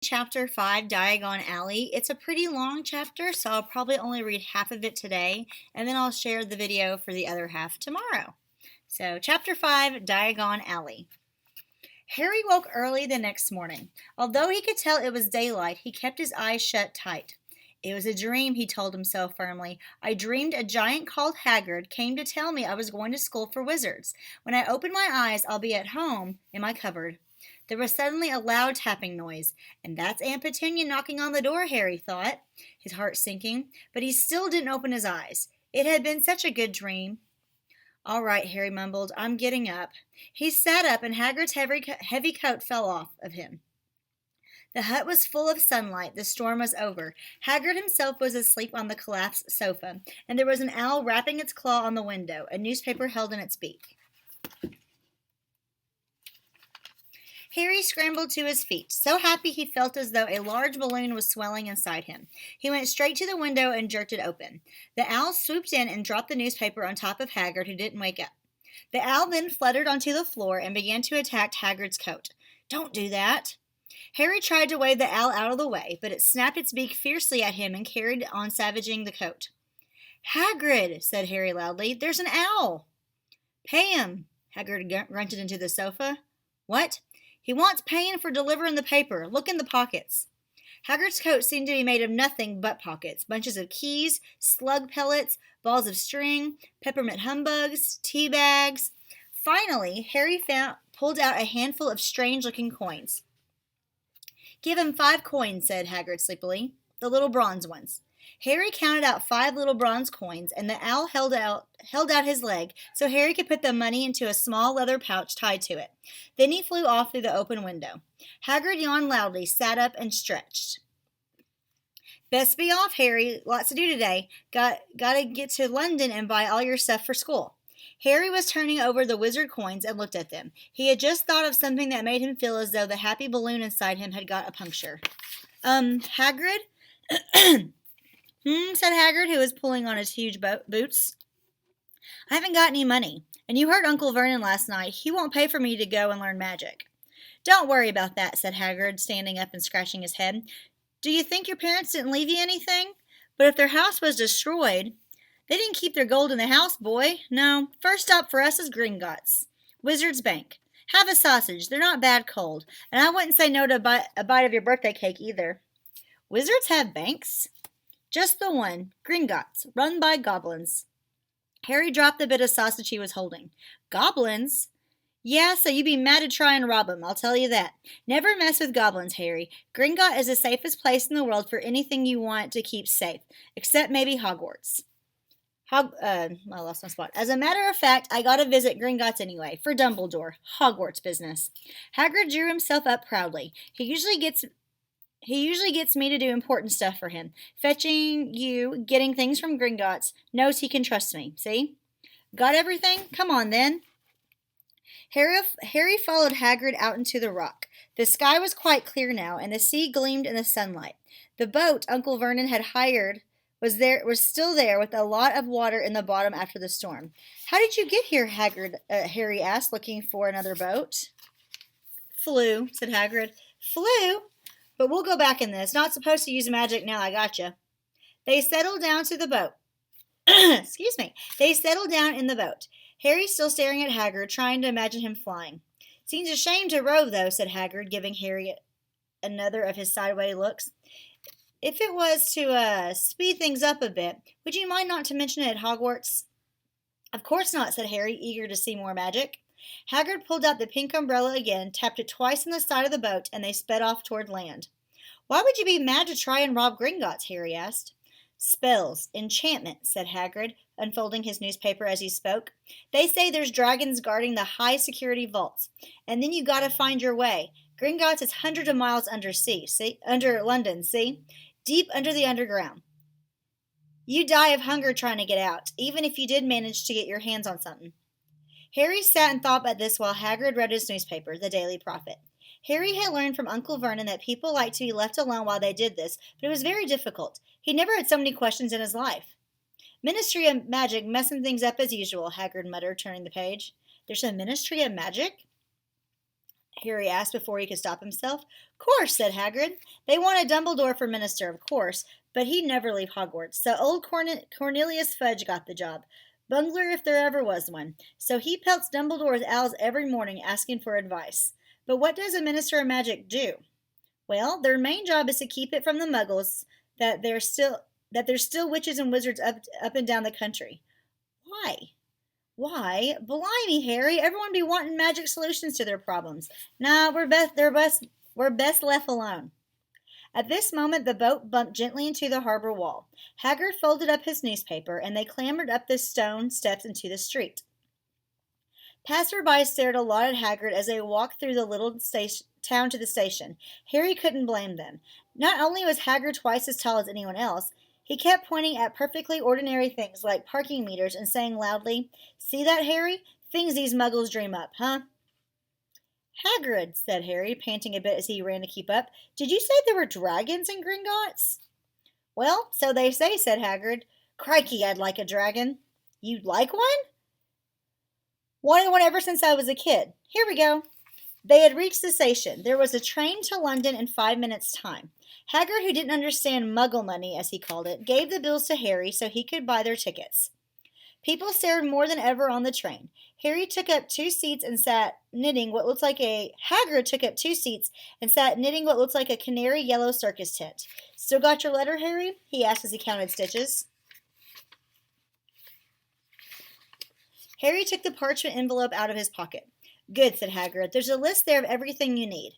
Chapter 5, Diagon Alley. It's a pretty long chapter, so I'll probably only read half of it today, and then I'll share the video for the other half tomorrow. So, Chapter 5, Diagon Alley. Harry woke early the next morning. Although he could tell it was daylight, he kept his eyes shut tight. It was a dream, he told himself firmly. I dreamed a giant called Hagrid came to tell me I was going to school for wizards. When I open my eyes, I'll be at home in my cupboard. There was suddenly a loud tapping noise. And that's Aunt Petunia knocking on the door, Harry thought, his heart sinking. But he still didn't open his eyes. It had been such a good dream. All right, Harry mumbled. I'm getting up. He sat up, and Hagrid's heavy coat fell off of him. The hut was full of sunlight. The storm was over. Hagrid himself was asleep on the collapsed sofa, and there was an owl rapping its claw on the window, a newspaper held in its beak. Harry scrambled to his feet, so happy he felt as though a large balloon was swelling inside him. He went straight to the window and jerked it open. The owl swooped in and dropped the newspaper on top of Hagrid, who didn't wake up. The owl then fluttered onto the floor and began to attack Hagrid's coat. Don't do that. Harry tried to wave the owl out of the way, but it snapped its beak fiercely at him and carried on savaging the coat. Hagrid, said Harry loudly, there's an owl. Pay him, Hagrid grunted into the sofa. What? He wants paying for delivering the paper. Look in the pockets. Hagrid's coat seemed to be made of nothing but pockets. Bunches of keys, slug pellets, balls of string, peppermint humbugs, tea bags. Finally, Harry pulled out a handful of strange-looking coins. Give him 5 coins, said Hagrid sleepily. The little bronze ones. Harry counted out 5 little bronze coins, and the owl held out his leg so Harry could put the money into a small leather pouch tied to it. Then he flew off through the open window. Hagrid yawned loudly, sat up, and stretched. Best be off, Harry. Lots to do today. Gotta get to London and buy all your stuff for school. Harry was turning over the wizard coins and looked at them. He had just thought of something that made him feel as though the happy balloon inside him had got a puncture. Hagrid? Said Hagrid, who was pulling on his huge boots. I haven't got any money, and you heard Uncle Vernon last night. He won't pay for me to go and learn magic. Don't worry about that, said Hagrid, standing up and scratching his head. Do you think your parents didn't leave you anything? But if their house was destroyed, they didn't keep their gold in the house, boy. No, first stop for us is Gringotts, Wizard's Bank. Have a sausage. They're not bad cold, and I wouldn't say no to a bite of your birthday cake either. Wizards have banks? Just the one, Gringotts, run by goblins. Harry dropped the bit of sausage he was holding. Goblins? Yeah, so you'd be mad to try and rob 'em, I'll tell you that. Never mess with goblins, Harry. Gringotts is the safest place in the world for anything you want to keep safe, except maybe Hogwarts. I lost my spot. As a matter of fact, I gotta visit Gringotts anyway, for Dumbledore. Hogwarts business. Hagrid drew himself up proudly. He usually gets me to do important stuff for him. Fetching you, getting things from Gringotts, knows he can trust me. See? Got everything? Come on, then. Harry followed Hagrid out into the rock. The sky was quite clear now, and the sea gleamed in the sunlight. The boat Uncle Vernon had hired was still there with a lot of water in the bottom after the storm. How did you get here, Harry asked, looking for another boat. Flew, said Hagrid. Flew? But we'll go back in this. Not supposed to use magic now, I gotcha. They settled down to the boat. Excuse me. They settled down in the boat. Harry still staring at Hagrid, trying to imagine him flying. Seems a shame to row, though, said Hagrid, giving Harry another of his sideways looks. If it was to speed things up a bit, would you mind not to mention it at Hogwarts? Of course not, said Harry, eager to see more magic. Hagrid pulled out the pink umbrella again, tapped it twice on the side of the boat, and they sped off toward land. Why would you be mad to try and rob Gringotts? Harry asked. Spells, enchantment, said Hagrid, unfolding his newspaper as he spoke. They say there's dragons guarding the high-security vaults, and then you gotta find your way. Gringotts is hundreds of miles under London, see? Deep under the underground. You'd die of hunger trying to get out, even if you did manage to get your hands on something. Harry sat and thought about this while Hagrid read his newspaper, the Daily Prophet. Harry had learned from Uncle Vernon that people liked to be left alone while they did this, but it was very difficult. He never had so many questions in his life. Ministry of Magic messing things up as usual, Hagrid muttered, turning the page. There's a Ministry of Magic? Harry asked before he could stop himself. "Course," said Hagrid. "They wanted Dumbledore for minister, of course, but he'd never leave Hogwarts, so old Cornelius Fudge got the job. Bungler if there ever was one. So he pelts Dumbledore with owls every morning asking for advice. But what does a minister of magic do? Well, their main job is to keep it from the muggles that there's still witches and wizards up and down the country." "Why?" "Why, blimey, Harry, everyone be wanting magic solutions to their problems. Nah, we're best left alone." At this moment the boat bumped gently into the harbor wall. Hagrid folded up his newspaper, and they clambered up the stone steps into the street. Passers-by stared a lot at Hagrid as they walked through the little town to the station. Harry couldn't blame them. Not only was Hagrid twice as tall as anyone else, he kept pointing at perfectly ordinary things like parking meters and saying loudly, "See that, Harry? Things these muggles dream up, huh?" "Hagrid," said Harry, panting a bit as he ran to keep up, "did you say there were dragons in Gringotts?" "Well, so they say," said Hagrid. "Crikey, I'd like a dragon." "You'd like one?" "Wanted one ever since I was a kid. Here we go." They had reached the station. There was a train to London in 5 minutes' time. Hagrid, who didn't understand muggle money, as he called it, gave the bills to Harry so he could buy their tickets. People stared more than ever on the train. Hagrid took up two seats and sat knitting what looked like a canary yellow circus tent. "Still got your letter, Harry?" he asked as he counted stitches. Harry took the parchment envelope out of his pocket. "Good," said Hagrid. "There's a list there of everything you need."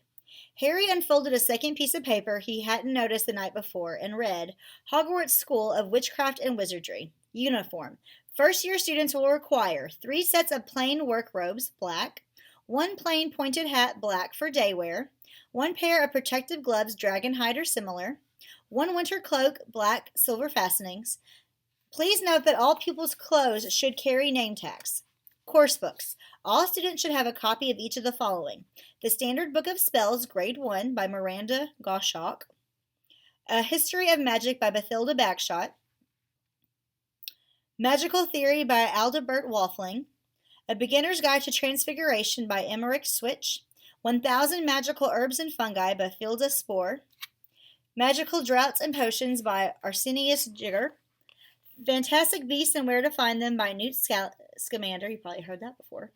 Harry unfolded a second piece of paper he hadn't noticed the night before and read, "Hogwarts School of Witchcraft and Wizardry. Uniform. First-year students will require 3 sets of plain work robes, black, 1 plain pointed hat, black for day wear, 1 pair of protective gloves, dragon hide or similar, 1 winter cloak, black, silver fastenings. Please note that all pupils' clothes should carry name tags. Course books. All students should have a copy of each of the following: The Standard Book of Spells, Grade 1 by Miranda Goshawk, A History of Magic by Bathilda Bagshot, Magical Theory by Aldebert Waffling, A Beginner's Guide to Transfiguration by Emmerich Switch, 1000 Magical Herbs and Fungi by Filda Spore, Magical Draughts and Potions by Arsenius Jigger, Fantastic Beasts and Where to Find Them by Newt Scamander. You probably heard that before.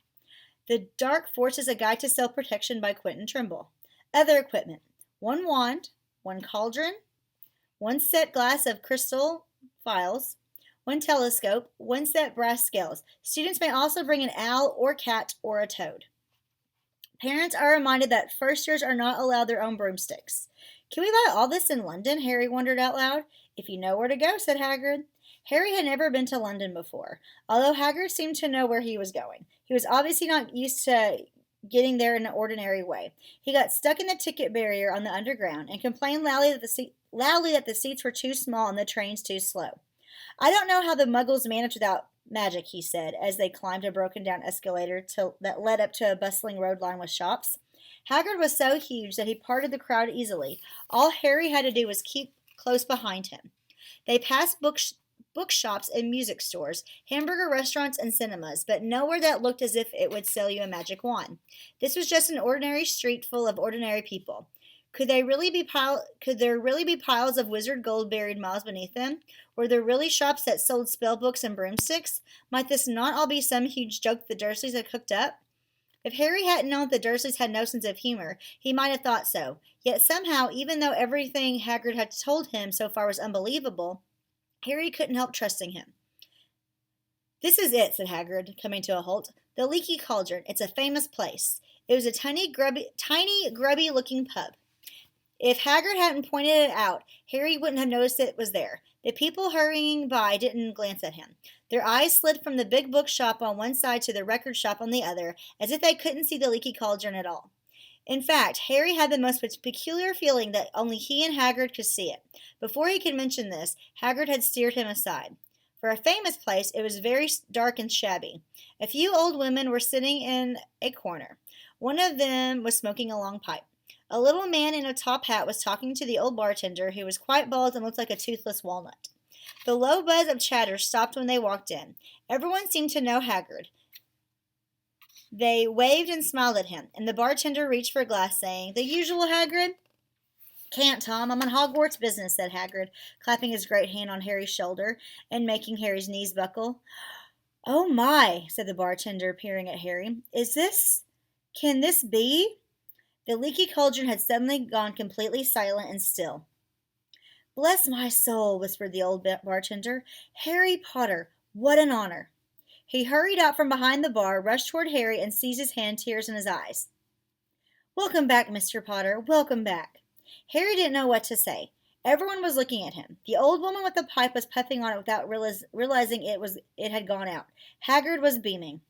The Dark Forces, A Guide to Self-Protection by Quentin Trimble. Other equipment: 1 wand, 1 cauldron, 1 set glass of crystal phials, 1 telescope, 1 set brass scales. Students may also bring an owl or cat or a toad. Parents are reminded that first years are not allowed their own broomsticks. "Can we buy all this in London?" Harry wondered out loud. "If you know where to go," said Hagrid. Harry had never been to London before, although Hagrid seemed to know where he was going. He was obviously not used to getting there in an ordinary way. He got stuck in the ticket barrier on the underground and complained loudly that the seats were too small and the trains too slow. "I don't know how the muggles manage without magic," he said, as they climbed a broken-down escalator that led up to a bustling road lined with shops. Hagrid was so huge that he parted the crowd easily. All Harry had to do was keep close behind him. They passed bookshops and music stores, hamburger restaurants and cinemas, but nowhere that looked as if it would sell you a magic wand. This was just an ordinary street full of ordinary people. Could there really be piles of wizard gold buried miles beneath them? Were there really shops that sold spell books and broomsticks? Might this not all be some huge joke the Dursleys had cooked up? If Harry hadn't known that the Dursleys had no sense of humor, he might have thought so. Yet somehow, even though everything Hagrid had told him so far was unbelievable, Harry couldn't help trusting him. "This is it," said Hagrid, coming to a halt. "The Leaky Cauldron. It's a famous place." It was a tiny, grubby-looking pub. If Hagrid hadn't pointed it out, Harry wouldn't have noticed it was there. The people hurrying by didn't glance at him. Their eyes slid from the big bookshop on one side to the record shop on the other, as if they couldn't see the Leaky Cauldron at all. In fact, Harry had the most peculiar feeling that only he and Hagrid could see it. Before he could mention this, Hagrid had steered him aside. For a famous place, it was very dark and shabby. A few old women were sitting in a corner. One of them was smoking a long pipe. A little man in a top hat was talking to the old bartender, who was quite bald and looked like a toothless walnut. The low buzz of chatter stopped when they walked in. Everyone seemed to know Hagrid. They waved and smiled at him, and the bartender reached for a glass, saying, "The usual, Hagrid?" "Can't, Tom. I'm on Hogwarts business," said Hagrid, clapping his great hand on Harry's shoulder and making Harry's knees buckle. "Oh, my," said the bartender, peering at Harry. Can this be?" The leaky cauldron had suddenly gone completely silent and still. "Bless my soul," whispered the old bartender. "Harry Potter, what an honor." He hurried out from behind the bar, rushed toward Harry, and seized his hand, tears in his eyes. "Welcome back, Mr. Potter. Welcome back." Harry didn't know what to say. Everyone was looking at him. The old woman with the pipe was puffing on it without realizing it had gone out. Hagrid was beaming.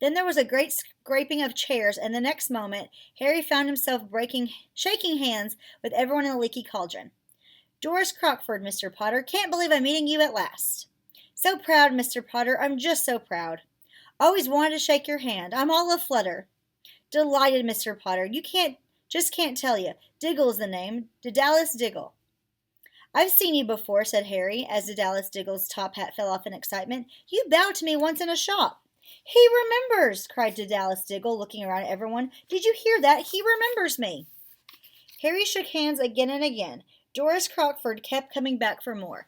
Then there was a great scraping of chairs, and the next moment Harry found himself shaking hands with everyone in the leaky cauldron. "Doris Crockford, Mr. Potter. Can't believe I'm meeting you at last." "So proud, Mr. Potter. I'm just so proud." "Always wanted to shake your hand. I'm all aflutter." "Delighted, Mr. Potter. You can't tell you. Diggle is the name. Daedalus Diggle." "I've seen you before," said Harry, as Daedalus Diggle's top hat fell off in excitement. "You bowed to me once in a shop." "He remembers!" cried Daedalus Diggle, looking around at everyone. "Did you hear that? He remembers me." Harry shook hands again and again. Doris Crockford kept coming back for more.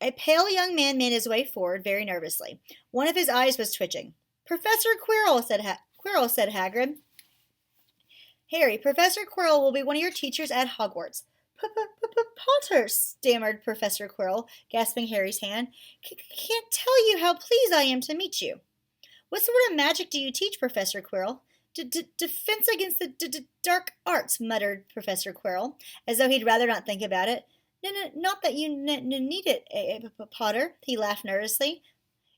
A pale young man made his way forward very nervously. One of his eyes was twitching. "Professor Quirrell," said Hagrid. "Harry, Professor Quirrell will be one of your teachers at Hogwarts." "Potter," stammered Professor Quirrell, gasping Harry's hand. "Can't tell you how pleased I am to meet you." "What sort of magic do you teach, Professor Quirrell?" Defense against the dark arts," muttered Professor Quirrell, as though he'd rather not think about it. "No, not that you need it, Potter," he laughed nervously.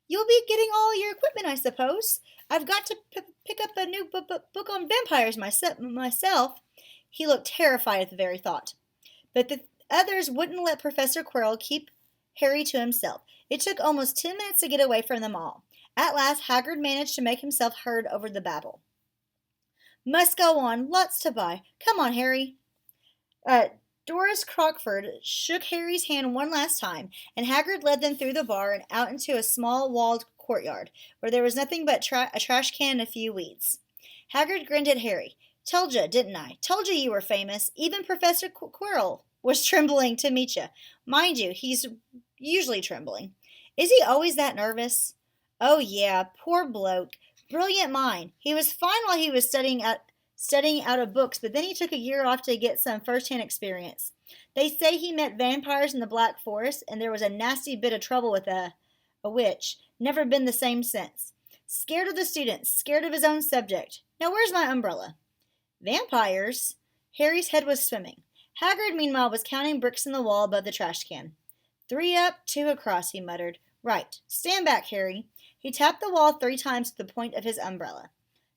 "You'll be getting all your equipment, I suppose. I've got to pick up a new book on vampires myself." He looked terrified at the very thought. But the others wouldn't let Professor Quirrell keep Harry to himself. It took almost 10 minutes to get away from them all. At last, Hagrid managed to make himself heard over the babble. "Must go on. Lots to buy. Come on, Harry." Doris Crockford shook Harry's hand one last time, and Hagrid led them through the bar and out into a small walled courtyard, where there was nothing but a trash can and a few weeds. Hagrid grinned at Harry. "Told you, didn't I? Told you were famous. Even Professor Quirrell was trembling to meet you. Mind you, he's usually trembling." "Is he always that nervous?" "Oh, yeah. Poor bloke. Brilliant mind. He was fine while he was studying out of books, but then he took a year off to get some first-hand experience. They say he met vampires in the Black Forest, and there was a nasty bit of trouble with a witch. Never been the same since. Scared of the students, scared of his own subject. Now where's my umbrella?" "Vampires?" Harry's head was swimming. Hagrid, meanwhile, was counting bricks in the wall above the trash can. "3 up, 2 across," he muttered. "Right. Stand back, Harry." He tapped the wall 3 times with the point of his umbrella.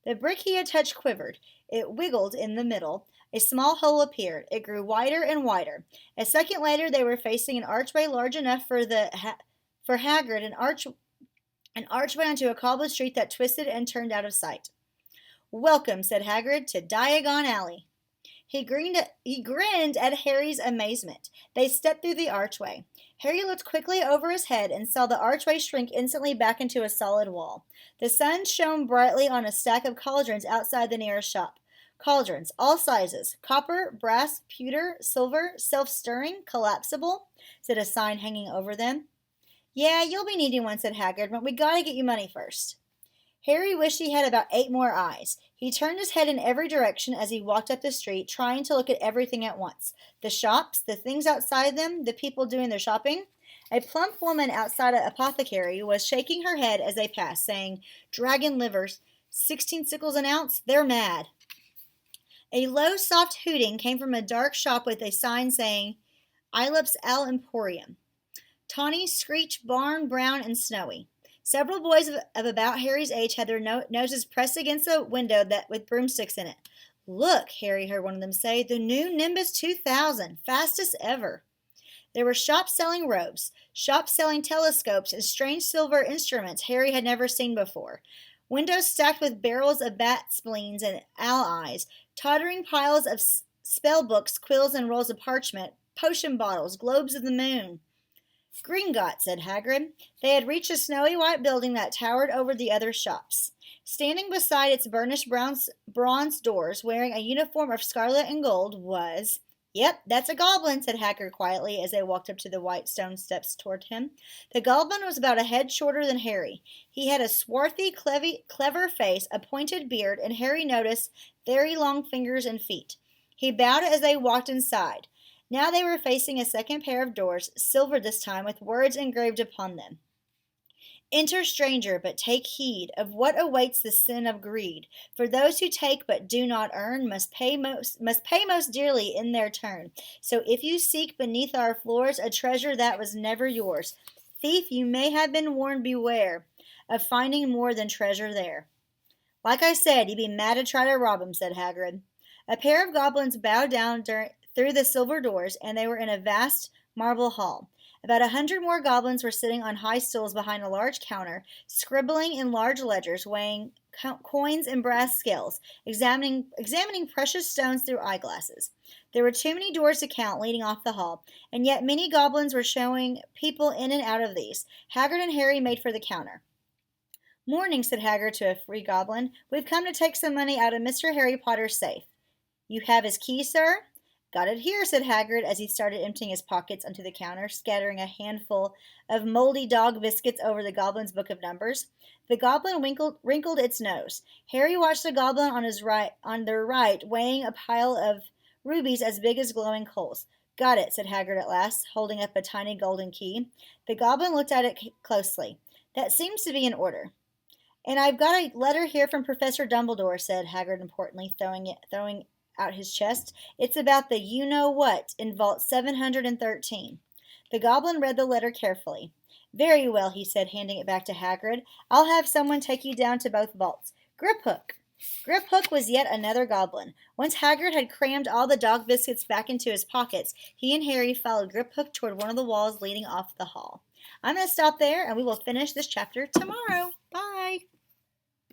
The brick he had touched quivered. It wiggled in the middle. A small hole appeared. It grew wider and wider. A second later they were facing an archway large enough for Hagrid, an archway onto a cobbled street that twisted and turned out of sight. "Welcome," said Hagrid, "to Diagon Alley." He grinned at Harry's amazement. They stepped through the archway. Harry looked quickly over his head and saw the archway shrink instantly back into a solid wall. The sun shone brightly on a stack of cauldrons outside the nearest shop. Cauldrons, all sizes, copper, brass, pewter, silver, self-stirring, collapsible, said a sign hanging over them. "Yeah, you'll be needing one," said Hagrid, "but we gotta get you money first." Harry wished he had about 8 more eyes. He turned his head in every direction as he walked up the street, trying to look at everything at once. The shops, the things outside them, the people doing their shopping. A plump woman outside an apothecary was shaking her head as they passed, saying, "Dragon livers, 16 sickles an ounce? They're mad." A low, soft hooting came from a dark shop with a sign saying, "Ileps Al Emporium." Tawny, screech, barn, brown, and snowy. Several boys of about Harry's age had their noses pressed against a window with broomsticks in it. "Look," Harry heard one of them say, "the new Nimbus 2000, fastest ever." There were shops selling robes, shops selling telescopes and strange silver instruments Harry had never seen before. Windows stacked with barrels of bat spleens and owl eyes, tottering piles of spell books, quills, and rolls of parchment, potion bottles, globes of the moon. Gringotts, said Hagrid. They had reached a snowy white building that towered over the other shops. Standing beside its burnished bronze doors, wearing a uniform of scarlet and gold, was... Yep, that's a goblin, said Hagrid quietly as they walked up to the white stone steps toward him. The goblin was about a head shorter than Harry. He had a swarthy, clever face, a pointed beard, and Harry noticed very long fingers and feet. He bowed as they walked inside. Now they were facing a second pair of doors, silvered this time, with words engraved upon them. Enter, stranger, but take heed of what awaits the sin of greed. For those who take but do not earn must pay most dearly in their turn. So if you seek beneath our floors a treasure that was never yours, thief, you may have been warned, beware of finding more than treasure there. Like I said, you'd be mad to try to rob him, said Hagrid. A pair of goblins bowed down through the silver doors, and they were in a vast marble hall. About 100 more goblins were sitting on high stools behind a large counter, scribbling in large ledgers, weighing coins and brass scales, examining precious stones through eyeglasses. There were too many doors to count leading off the hall, and yet many goblins were showing people in and out of these. Hagrid and Harry made for the counter. Morning, said Hagrid to a free goblin. We've come to take some money out of Mr. Harry Potter's safe. You have his key, sir? Got it here, said Hagrid as he started emptying his pockets onto the counter, scattering a handful of moldy dog biscuits over the goblin's book of numbers. The goblin wrinkled its nose. Harry watched the goblin on their right, weighing a pile of rubies as big as glowing coals. Got it, said Hagrid at last, holding up a tiny golden key. The goblin looked at it closely. That seems to be in order. And I've got a letter here from Professor Dumbledore, said Hagrid importantly, throwing out his chest. It's about the you-know-what in Vault 713. The goblin read the letter carefully. Very well, he said, handing it back to Hagrid. I'll have someone take you down to both vaults. Griphook. Griphook was yet another goblin. Once Hagrid had crammed all the dog biscuits back into his pockets, he and Harry followed Griphook toward one of the walls leading off the hall. I'm going to stop there, and we will finish this chapter tomorrow. Bye!